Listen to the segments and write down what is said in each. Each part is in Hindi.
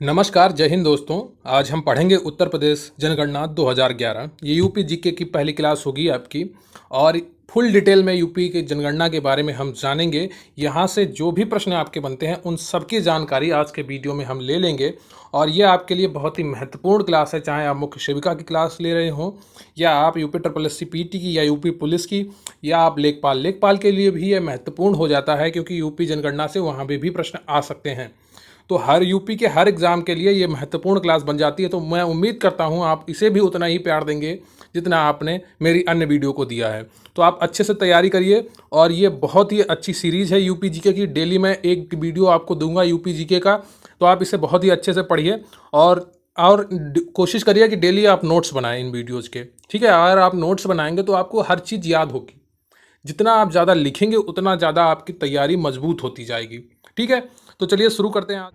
नमस्कार, जय हिंद दोस्तों। आज हम पढ़ेंगे उत्तर प्रदेश जनगणना 2011। ये यूपी जीके की पहली क्लास होगी आपकी और फुल डिटेल में यूपी की जनगणना के बारे में हम जानेंगे। यहाँ से जो भी प्रश्न आपके बनते हैं उन सब की जानकारी आज के वीडियो में हम ले लेंगे और ये आपके लिए बहुत ही महत्वपूर्ण क्लास है, चाहे आप मुख्य सेविका की क्लास ले रहे हों या आप UP triple S C PT की या यूपी पुलिस की या आप लेखपाल के लिए भी ये महत्वपूर्ण हो जाता है, क्योंकि यूपी जनगणना से वहाँ भी प्रश्न आ सकते हैं। तो हर यूपी के हर एग्ज़ाम के लिए ये महत्वपूर्ण क्लास बन जाती है। तो मैं उम्मीद करता हूँ आप इसे भी उतना ही प्यार देंगे जितना आपने मेरी अन्य वीडियो को दिया है। तो आप अच्छे से तैयारी करिए और ये बहुत ही अच्छी सीरीज़ है यूपी जीके की। डेली मैं एक वीडियो आपको दूंगा यूपी जीके का, तो आप इसे बहुत ही अच्छे से पढ़िए और कोशिश करिए कि डेली आप नोट्स बनाएं इन वीडियोज़ के। ठीक है, अगर आप नोट्स बनाएंगे तो आपको हर चीज़ याद होगी। जितना आप ज़्यादा लिखेंगे उतना ज़्यादा आपकी तैयारी मजबूत होती जाएगी। ठीक है, तो चलिए शुरू करते हैं आज।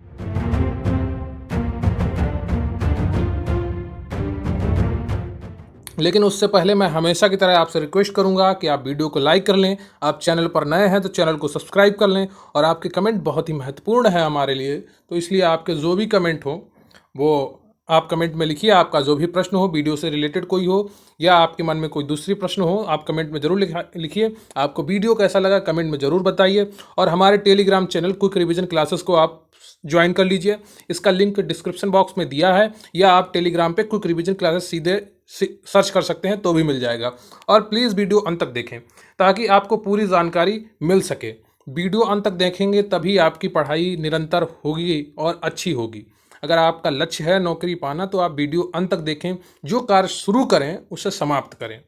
लेकिन उससे पहले मैं हमेशा की तरह आपसे रिक्वेस्ट करूंगा कि आप वीडियो को लाइक कर लें। आप चैनल पर नए हैं तो चैनल को सब्सक्राइब कर लें और आपके कमेंट बहुत ही महत्वपूर्ण है हमारे लिए। तो इसलिए आपके जो भी कमेंट हो वो आप कमेंट में लिखिए। आपका जो भी प्रश्न हो, वीडियो से रिलेटेड कोई हो या आपके मन में कोई दूसरी प्रश्न हो, आप कमेंट में ज़रूर लिखिए। आपको वीडियो कैसा लगा कमेंट में ज़रूर बताइए और हमारे Telegram channel quick revision classes को आप ज्वाइन कर लीजिए। इसका लिंक डिस्क्रिप्शन बॉक्स में दिया है या आप टेलीग्राम पे क्विक रिवीजन क्लासेस सीधे सर्च कर सकते हैं तो भी मिल जाएगा। और प्लीज़ वीडियो अंत तक देखें ताकि आपको पूरी जानकारी मिल सके। वीडियो अंत तक देखेंगे तभी आपकी पढ़ाई निरंतर होगी और अच्छी होगी। अगर आपका लक्ष्य है नौकरी पाना तो आप वीडियो अंत तक देखें, जो कार्य शुरू करें उसे समाप्त करें।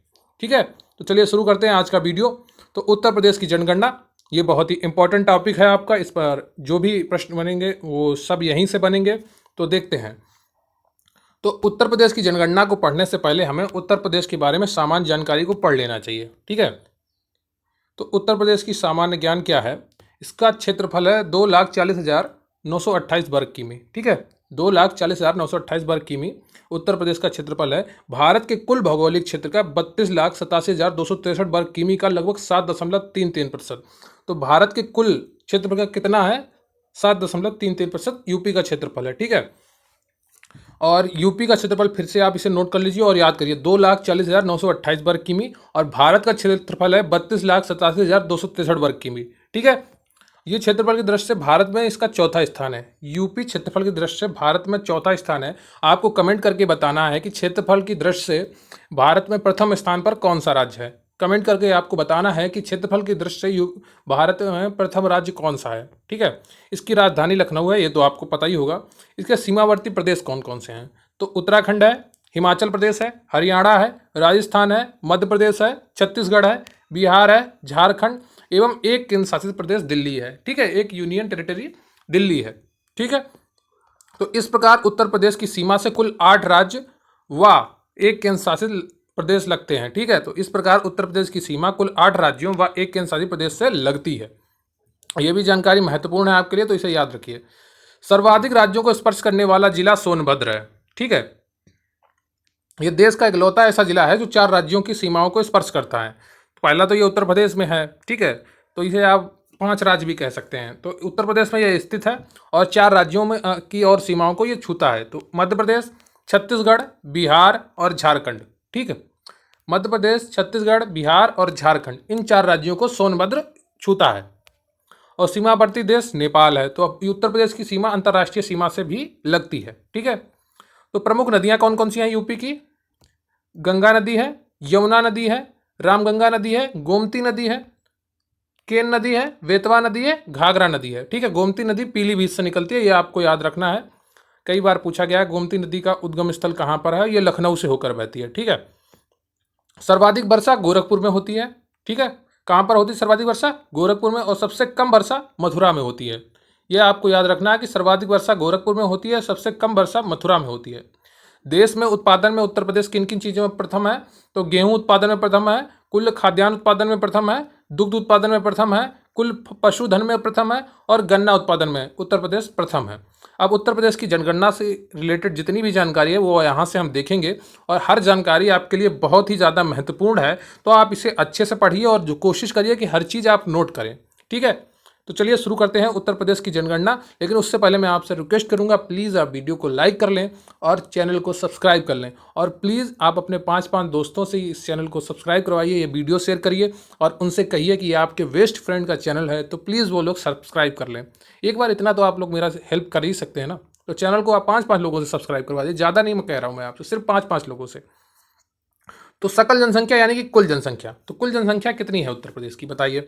ठीक है, तो चलिए शुरू करते हैं आज का वीडियो। तो उत्तर प्रदेश की जनगणना ये बहुत ही इंपॉर्टेंट टॉपिक है आपका। इस पर जो भी प्रश्न बनेंगे वो सब यहीं से बनेंगे। तो देखते हैं। तो उत्तर प्रदेश की जनगणना को पढ़ने से पहले हमें उत्तर प्रदेश के बारे में सामान्य जानकारी को पढ़ लेना चाहिए। ठीक है, तो उत्तर प्रदेश की सामान्य ज्ञान क्या है। इसका क्षेत्रफल है 2,40,928 वर्ग किमी। ठीक है, 2,40,928 वर्ग किमी उत्तर प्रदेश का क्षेत्रफल है। भारत के कुल भौगोलिक क्षेत्र का 32,87,263 वर्ग किमी का लगभग 7.33%। तो भारत के कुल क्षेत्रफल का कितना है? 7.33% यूपी का क्षेत्रफल है। ठीक है, और यूपी का क्षेत्रफल फिर से आप इसे नोट कर लीजिए और याद करिए, 2,40,928 वर्ग किमी और भारत का क्षेत्रफल है 32,87,263 वर्ग किमी। ठीक है, ये क्षेत्रफल की दृष्टि से भारत में इसका चौथा स्थान है। यूपी क्षेत्रफल की दृष्टि से भारत में चौथा स्थान है। आपको कमेंट करके बताना है कि क्षेत्रफल की दृष्टि से भारत में प्रथम स्थान पर कौन सा राज्य है। कमेंट करके आपको बताना है कि क्षेत्रफल की दृष्टि से भारत में प्रथम राज्य कौन सा है। ठीक है, इसकी राजधानी लखनऊ है, ये तो आपको पता ही होगा। इसके सीमावर्ती प्रदेश कौन कौन से हैं? तो उत्तराखंड है, हिमाचल प्रदेश है, हरियाणा है, राजस्थान है, मध्य प्रदेश है, छत्तीसगढ़ है, बिहार है, झारखंड एवं एक केंद्र शासित प्रदेश दिल्ली है। ठीक है, एक यूनियन टेरिटरी दिल्ली है। ठीक है, तो इस प्रकार उत्तर प्रदेश की सीमा से कुल 8 राज्य व एक केंद्र शासित प्रदेश लगते हैं। ठीक है, तो इस प्रकार उत्तर प्रदेश की सीमा कुल 8 राज्यों व एक केंद्र शासित प्रदेश से लगती है। यह भी जानकारी महत्वपूर्ण है आपके लिए, तो इसे याद रखिए। सर्वाधिक राज्यों को स्पर्श करने वाला जिला सोनभद्र है। ठीक है, यह देश का इकलौता ऐसा जिला है जो 4 राज्यों की सीमाओं को स्पर्श करता है। पहला तो ये उत्तर प्रदेश में है। ठीक है, तो इसे आप 5 राज्य भी कह सकते हैं। तो उत्तर प्रदेश में यह स्थित है और 4 राज्यों में की और सीमाओं को ये छूता है। तो मध्य प्रदेश, छत्तीसगढ़, बिहार और झारखंड। ठीक है, मध्य प्रदेश, छत्तीसगढ़, बिहार और झारखंड, इन 4 राज्यों को सोनभद्र छूता है। और सीमावर्ती देश नेपाल है। तो अब उत्तर प्रदेश की सीमा अंतर्राष्ट्रीय सीमा से भी लगती है। ठीक है, तो प्रमुख नदियां कौन कौन सी हैं यूपी की? गंगा नदी है, यमुना नदी है, रामगंगा नदी है, गोमती नदी है, केन नदी है, बेतवा नदी है, घाघरा नदी है। ठीक है, गोमती नदी पीलीभीत से निकलती है, ये आपको याद रखना है। कई बार पूछा गया है गोमती नदी का उद्गम स्थल कहाँ पर है। ये लखनऊ से होकर बहती है। ठीक है, सर्वाधिक वर्षा गोरखपुर में होती है। ठीक है, कहाँ पर होती है सर्वाधिक वर्षा? गोरखपुर में। और सबसे कम वर्षा मथुरा में होती है। यह आपको याद रखना है कि सर्वाधिक वर्षा गोरखपुर में होती है, सबसे कम वर्षा मथुरा में होती है। देश में उत्पादन में उत्तर प्रदेश किन किन चीज़ों में प्रथम है? तो गेहूं उत्पादन में प्रथम है, कुल खाद्यान्न उत्पादन में प्रथम है, दुग्ध उत्पादन में प्रथम है, कुल पशुधन में प्रथम है और गन्ना उत्पादन में उत्तर प्रदेश प्रथम है। अब उत्तर प्रदेश की जनगणना से रिलेटेड जितनी भी जानकारी है वो यहाँ से हम देखेंगे और हर जानकारी आपके लिए बहुत ही ज़्यादा महत्वपूर्ण है। तो आप इसे अच्छे से पढ़िए और जो कोशिश करिए कि हर चीज़ आप नोट करें। ठीक है, तो चलिए शुरू करते हैं उत्तर प्रदेश की जनगणना। लेकिन उससे पहले मैं आपसे रिक्वेस्ट करूंगा, प्लीज़ आप वीडियो को लाइक कर लें और चैनल को सब्सक्राइब कर लें। और प्लीज़ आप अपने 5 दोस्तों से इस चैनल को सब्सक्राइब करवाइए, ये वीडियो शेयर करिए और उनसे कहिए कि ये आपके बेस्ट फ्रेंड का चैनल है, तो प्लीज़ वो लोग सब्सक्राइब कर लें। एक बार इतना तो आप लोग मेरा हेल्प कर ही सकते हैं ना। तो चैनल को आप 5 लोगों से सब्सक्राइब करवा दीजिए, ज़्यादा नहीं मैं कह रहा हूँ, मैं आपसे सिर्फ 5 लोगों से। तो सकल जनसंख्या यानी कि कुल जनसंख्या, तो कुल जनसंख्या कितनी है उत्तर प्रदेश की, बताइए।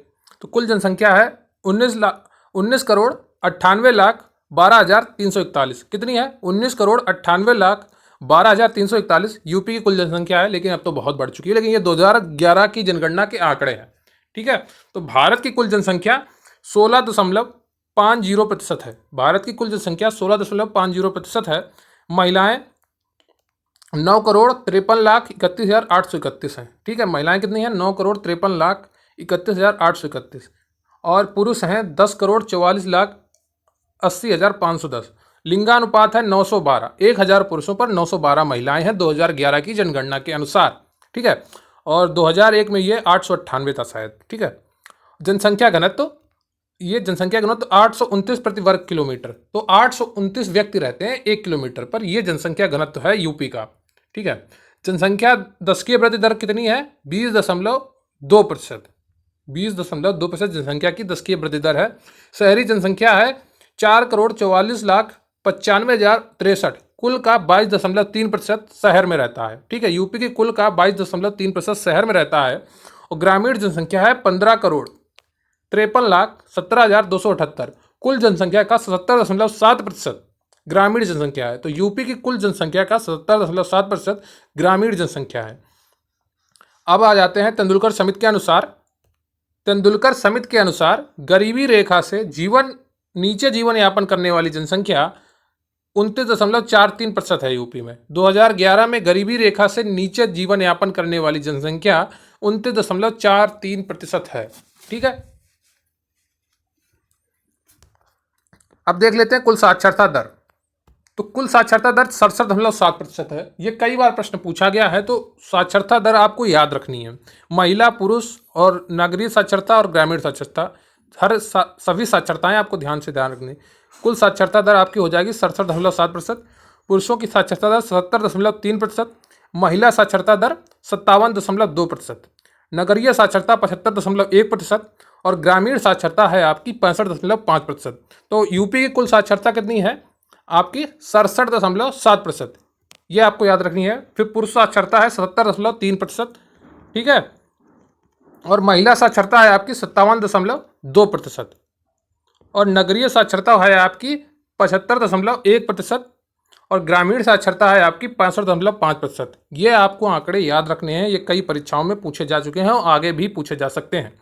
तो कुल जनसंख्या है 19,98,98,12,341। कितनी है? 19,98,12,341 यूपी की कुल जनसंख्या है। लेकिन अब तो बहुत बढ़ चुकी है, लेकिन ये 2011 की जनगणना के आंकड़े हैं। ठीक है, तो भारत की कुल जनसंख्या 16.50% है। भारत की कुल जनसंख्या 16.50% है। महिलाएं 9,53,31,831 हैं। ठीक है, महिलाएं कितनी हैं? 9,53,31,831। और पुरुष हैं 10,44,80,510। लिंगानुपात है 912, 1,000 पुरुषों पर 912 महिलाएं हैं 2011 की जनगणना के अनुसार। ठीक है, और 2001 में ये 898 था शायद। ठीक है, जनसंख्या घनत्व, ये जनसंख्या घनत्व 829 प्रति वर्ग किलोमीटर। तो 829 व्यक्ति रहते हैं 1 किलोमीटर पर, यह जनसंख्या घनत्व है यूपी का। ठीक है, जनसंख्या दशकीय वृद्धि दर कितनी है? 20.2%। 20.2% जनसंख्या की दशकीय वृद्धि दर है। शहरी जनसंख्या है 4,44,95,063। कुल का 22.3% शहर में रहता है। ठीक है, यूपी के कुल का 22.3% शहर में रहता है। और ग्रामीण जनसंख्या है 15,53,17,278। कुल जनसंख्या का 77.7% ग्रामीण जनसंख्या है। तो यूपी की कुल जनसंख्या का 77.7% ग्रामीण जनसंख्या है। अब आ जाते हैं तेंदुलकर समिति के अनुसार। तेंदुलकर समिति के अनुसार गरीबी रेखा से नीचे जीवन यापन करने वाली जनसंख्या 29.43% है यूपी में। 2011 में गरीबी रेखा से नीचे जीवन यापन करने वाली जनसंख्या 29.43% है। ठीक है, अब देख लेते हैं कुल साक्षरता दर। तो कुल साक्षरता दर 67.7% है। ये कई बार प्रश्न पूछा गया है, तो साक्षरता दर आपको याद रखनी है। महिला, पुरुष और नगरीय साक्षरता और ग्रामीण साक्षरता, सभी साक्षरताएं आपको ध्यान रखनी। कुल साक्षरता दर आपकी हो जाएगी 67.7%। पुरुषों की साक्षरता दर 77.3%। महिला साक्षरता दर 57.2%। नगरीय साक्षरता 75.1% और ग्रामीण साक्षरता है आपकी 65.5%। तो यूपी की कुल साक्षरता कितनी है? आपकी 67.7%। ये आपको याद रखनी है। फिर पुरुष साक्षरता है 77.3%। ठीक है, और महिला साक्षरता है आपकी 57.2% और नगरीय साक्षरता है आपकी 75.1% और ग्रामीण साक्षरता है आपकी 65.5%। ये आपको आंकड़े याद रखने हैं, ये कई परीक्षाओं में पूछे जा चुके हैं और आगे भी पूछे जा सकते हैं।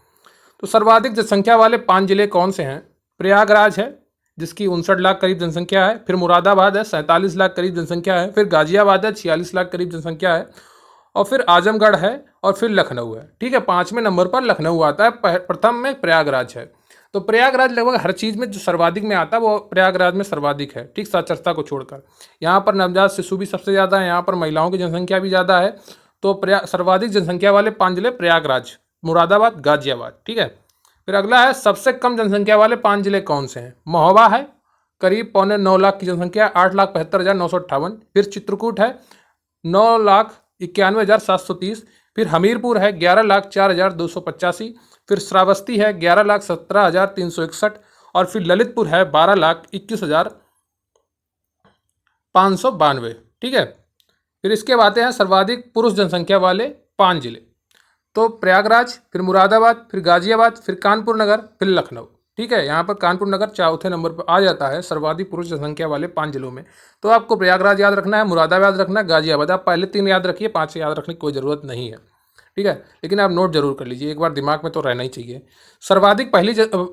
तो सर्वाधिक जनसंख्या वाले 5 जिले कौन से हैं? प्रयागराज है जिसकी 59 लाख करीब जनसंख्या है। फिर मुरादाबाद है 47 लाख करीब जनसंख्या है। फिर गाजियाबाद है 46 लाख करीब जनसंख्या है। और फिर आजमगढ़ है और फिर लखनऊ है। ठीक है, 5वें नंबर पर लखनऊ आता है, प्रथम में प्रयागराज है। तो प्रयागराज लगभग हर चीज़ में जो सर्वाधिक में आता है वो प्रयागराज में सर्वाधिक है। ठीक, साक्षरता को छोड़कर यहाँ पर नवजात शिशु भी सबसे ज़्यादा है, यहाँ पर महिलाओं की जनसंख्या भी ज़्यादा है। तो सर्वाधिक जनसंख्या वाले 5 जिले प्रयागराज, मुरादाबाद, गाजियाबाद। ठीक है, फिर अगला है सबसे कम जनसंख्या वाले 5 जिले कौन से हैं? महोबा है करीब 9.25 लाख की जनसंख्या, 8,75,958। फिर चित्रकूट है 9,91,730। फिर हमीरपुर है 11,04,285। फिर श्रावस्ती है 11,17,361 और फिर ललितपुर है 12,21,592। ठीक है, फिर इसके बाद हैं सर्वाधिक पुरुष जनसंख्या वाले 5 जिले। तो प्रयागराज, फिर मुरादाबाद, फिर गाजियाबाद, फिर कानपुर नगर, फिर लखनऊ। ठीक है, यहाँ पर कानपुर नगर 4थे नंबर पर आ जाता है सर्वाधिक पुरुष जनसंख्या वाले 5 जिलों में। तो आपको प्रयागराज याद रखना है, मुरादाबाद याद रखना है, गाजियाबाद। आप पहले 3 याद रखिए, 5 याद रखने की कोई ज़रूरत नहीं है। ठीक है, लेकिन आप नोट जरूर कर लीजिए, एक बार दिमाग में तो रहना ही चाहिए। सर्वाधिक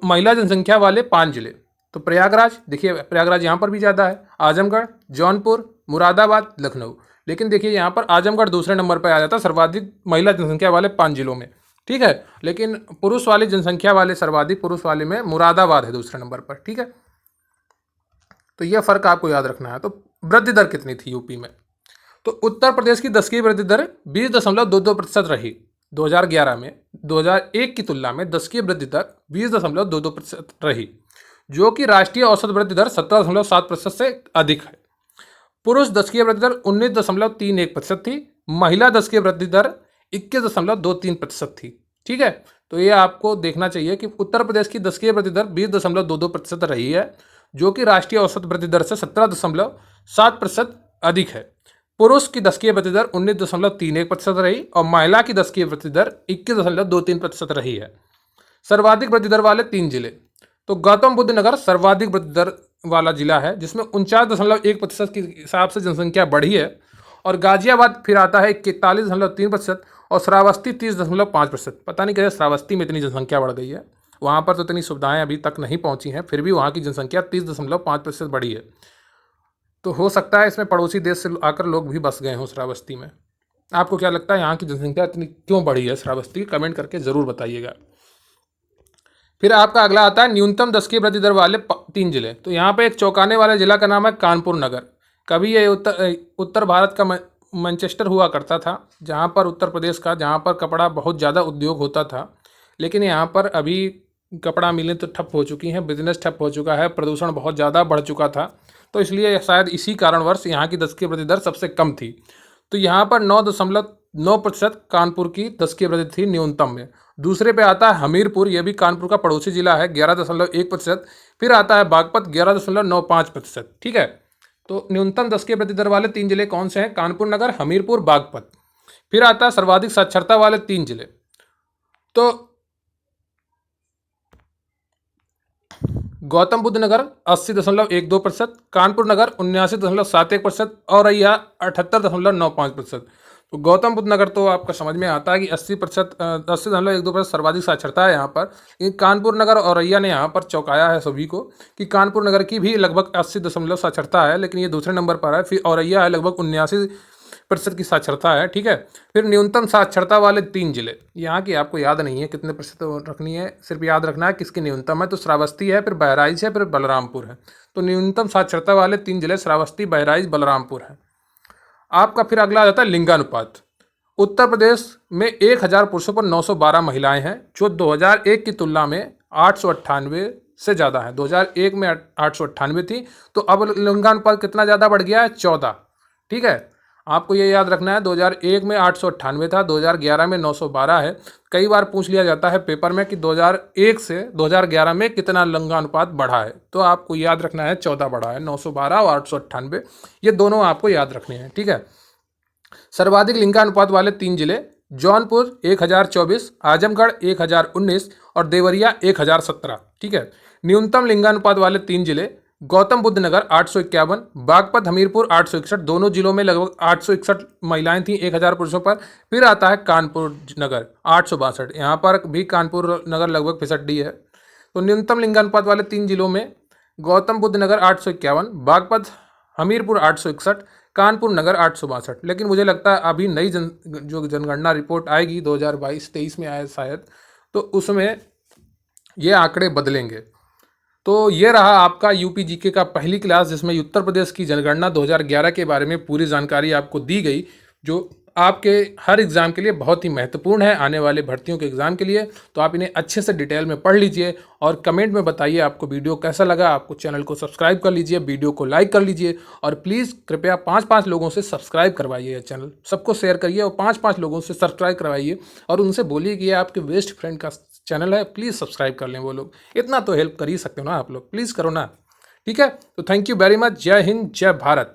महिला जनसंख्या वाले 5 जिले, तो प्रयागराज, देखिए प्रयागराज यहाँ पर भी ज़्यादा है, आजमगढ़, जौनपुर, मुरादाबाद, लखनऊ। लेकिन देखिए यहाँ पर आजमगढ़ दूसरे नंबर पर आ जाता है सर्वाधिक महिला जनसंख्या वाले 5 जिलों में। ठीक है, लेकिन पुरुष वाली जनसंख्या वाले सर्वाधिक पुरुष वाले में मुरादाबाद है दूसरे नंबर पर। ठीक है, तो यह फर्क आपको याद रखना है। तो वृद्धि दर कितनी थी यूपी में? तो उत्तर प्रदेश की दशकीय वृद्धि दर 20.22% रही 2011 में 2001 की तुलना में दशकीय वृद्धि दर 20.22% रही, जो कि राष्ट्रीय औसत वृद्धि दर 17.7% से अधिक है। पुरुष दशकीय वृद्धि दर 19.31% थी, महिला दशकीय वृद्धि दर 21.23% थी। ठीक है, तो ये आपको देखना चाहिए कि उत्तर प्रदेश की दशकीय वृद्धि दर 20.22% रही है, जो कि राष्ट्रीय औसत वृद्धि दर से 17.7% अधिक है। पुरुष की दशकीय वृद्धि दर 19.31% रही और महिला की दशकीय वृद्धि दर 21.23% रही है। सर्वाधिक वृद्धि दर वाले 3 जिले, तो गौतम बुद्ध नगर सर्वाधिक वृद्धि दर वाला जिला है, जिसमें 49.1% के हिसाब से जनसंख्या बढ़ी है, और गाजियाबाद फिर आता है 41.3% और श्रावस्ती 30.5%। पता नहीं कैसे श्रावस्ती में इतनी जनसंख्या बढ़ गई है, वहाँ पर तो इतनी सुविधाएं अभी तक नहीं पहुँची हैं, फिर भी वहाँ की जनसंख्या 30.5% बढ़ी है। तो हो सकता है इसमें पड़ोसी देश से आकर लोग भी बस गए हों श्रावस्ती में। आपको क्या लगता है यहाँ की जनसंख्या इतनी क्यों बढ़ी है श्रावस्ती, कमेंट करके ज़रूर बताइएगा। फिर आपका अगला आता है न्यूनतम दशकीय वृद्धि दर वाले 3 जिले। तो यहाँ पे एक चौंकाने वाले जिला का नाम है कानपुर नगर। कभी ये उत्तर भारत का मैनचेस्टर हुआ करता था, जहाँ पर उत्तर प्रदेश का, जहाँ पर कपड़ा बहुत ज़्यादा उद्योग होता था, लेकिन यहाँ पर अभी कपड़ा मिलें तो ठप हो चुकी हैं, बिजनेस ठप हो चुका है, प्रदूषण बहुत ज़्यादा बढ़ चुका था, तो इसलिए शायद इसी कारणवश यहाँ की दशकीय वृद्धि दर सबसे कम थी। तो यहाँ पर 9.9% कानपुर की दशकीय वृद्धि थी न्यूनतम में। दूसरे पे आता है हमीरपुर, यह भी कानपुर का पड़ोसी जिला है, 11.1%। फिर आता है बागपत 11.95%। ठीक है, तो न्यूनतम दशकीय वृद्धि दर वाले 3 जिले कौन से हैं? कानपुर नगर, हमीरपुर, बागपत। फिर आता है सर्वाधिक साक्षरता वाले 3 जिले, तो गौतम बुद्ध नगर 80.12%, कानपुर नगर 79.71%, औरैया 78.95%। तो गौतम बुद्ध नगर तो आपका समझ में आता है कि 80.12% सर्वाधिक साक्षरता है यहाँ पर। लेकिन कानपुर नगर और औरैया ने यहाँ पर चौंकाया है सभी को कि कानपुर नगर की भी लगभग 80 साक्षरता है, लेकिन ये दूसरे नंबर पर है। फिर औरैया है लगभग 79% की साक्षरता है। ठीक है, फिर न्यूनतम साक्षरता वाले 3 जिले, यहाँ की आपको याद नहीं है कितने प्रतिशत रखनी है, सिर्फ याद रखना है किसकी न्यूनतम है। तो श्रावस्ती है, फिर बहराइच है, फिर बलरामपुर है। तो न्यूनतम साक्षरता वाले 3 जिले श्रावस्ती, बहराइच, बलरामपुर है। आपका फिर अगला आ जाता है लिंगानुपात। उत्तर प्रदेश में 1000 पुरुषों पर 912 महिलाएं हैं, जो 2001 की तुलना में 898 से ज़्यादा है। 2001 में 898 थी, तो अब लिंगानुपात कितना ज़्यादा बढ़ गया है? 14। ठीक है, आपको ये याद रखना है 2001 में 898 था, 2011 में 912 है। कई बार पूछ लिया जाता है पेपर में कि 2001 से 2011 में कितना लिंगानुपात बढ़ा है, तो आपको याद रखना है 14 बढ़ा है। 912 और 898 ये दोनों आपको याद रखने हैं। ठीक है, सर्वाधिक लिंगानुपात वाले 3 जिले जौनपुर 1024, आजमगढ़ 1019 और देवरिया 1017। ठीक है, न्यूनतम लिंगानुपात वाले 3 जिले गौतम बुद्ध नगर 851, बागपत, हमीरपुर 861। दोनों जिलों में लगभग 861 महिलाएं थीं 1000 पुरुषों पर। फिर आता है कानपुर नगर 862, यहाँ पर भी कानपुर नगर लगभग 65 है। तो न्यूनतम लिंगानुपात वाले 3 जिलों में गौतम बुद्ध नगर 851, बागपत, हमीरपुर 861, कानपुर नगर 862। लेकिन मुझे लगता है अभी नई जो जनगणना रिपोर्ट आएगी 2022-23 में आए शायद, तो उसमें ये आंकड़े बदलेंगे। तो ये रहा आपका यूपी जीके का पहली क्लास, जिसमें उत्तर प्रदेश की जनगणना 2011 के बारे में पूरी जानकारी आपको दी गई, जो आपके हर एग्ज़ाम के लिए बहुत ही महत्वपूर्ण है, आने वाले भर्तियों के एग्ज़ाम के लिए। तो आप इन्हें अच्छे से डिटेल में पढ़ लीजिए और कमेंट में बताइए आपको वीडियो कैसा लगा। आपको चैनल को सब्सक्राइब कर लीजिए, वीडियो को लाइक कर लीजिए, और प्लीज़ कृपया 5-5 लोगों से सब्सक्राइब करवाइए। यह चैनल सबको शेयर करिए और 5-5 लोगों से सब्सक्राइब करवाइए, और उनसे बोलिए कि ये आपके बेस्ट फ्रेंड का चैनल है, प्लीज़ सब्सक्राइब कर लें वो लोग। इतना तो हेल्प कर ही सकते हो ना आप लोग, प्लीज़ करो ना। ठीक है, तो थैंक यू वेरी मच। जय हिंद, जय भारत।